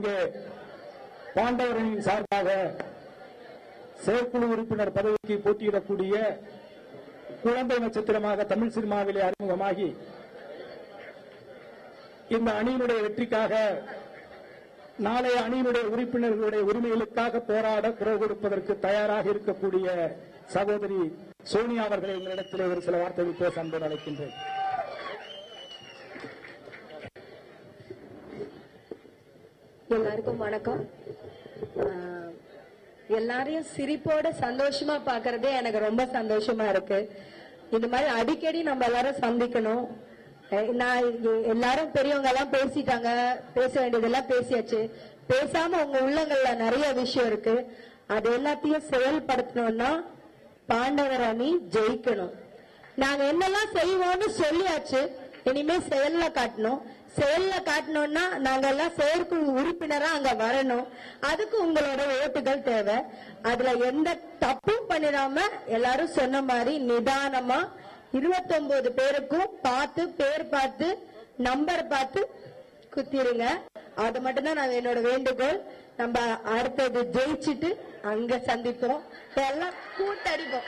இங்கே பாண்டவரணியின் சார்பாக செயற்குழு உறுப்பினர் பதவிக்கு போட்டியிடக்கூடிய குழந்தை நட்சத்திரமாக தமிழ் சினிமாவிலே அறிமுகமாகி இந்த அணியினுடைய வெற்றிக்காக நாளைய அணியினுடைய உறுப்பினர்களுடைய உரிமைகளுக்காக போராட குரல் கொடுப்பதற்கு தயாராக இருக்கக்கூடிய சகோதரி சோனியா அவர்களை உங்களிடத்தில் ஒரு சில வார்த்தைகள் பேச அன்போடு அழைக்கின்றேன். எல்லாருக்கும் வணக்கம். எல்லாரையும் சிரிப்போட சந்தோஷமா பாக்குறதே எனக்கு ரொம்ப சந்தோஷமா இருக்கு. இந்த மாதிரி அடிக்கடி நம்ம எல்லாரும் சந்திக்கணும். நான் எல்லாரும் பெரியவங்க எல்லாம் பேசிட்டாங்க, பேச வேண்டியதெல்லாம் பேசியாச்சு. பேசாம உங்க உள்ளங்கள்ல நிறைய விஷயம் இருக்கு. அது எல்லாத்தையும் செயல்படுத்தணும்னா பாண்டவர் அணி ஜெயிக்கணும். நாங்க என்னெல்லாம் செய்வோம்னு சொல்லியாச்சு, இனிமே செயல்ல காட்டணும். செயல்ல காட்டணும்னா நாங்க எல்லாம் செயற்குழு உறுப்பினரா அங்க வரணும். அதுக்கு உங்களோட ஓட்டுகள் தேவை. அதுல எந்த தப்பும் பண்ணிடாம எல்லாரும் சொன்ன மாதிரி நிதானமா 29 பேருக்கும் பேர் பார்த்து நம்பர் பார்த்து குத்திருங்க. அது மட்டும்தான் நான் என்னோட வேண்டுகோள். நம்ம அடுத்தது ஜெயிச்சுட்டு அங்க சந்திப்போம், எல்லாம் கூட்டடிப்போம்.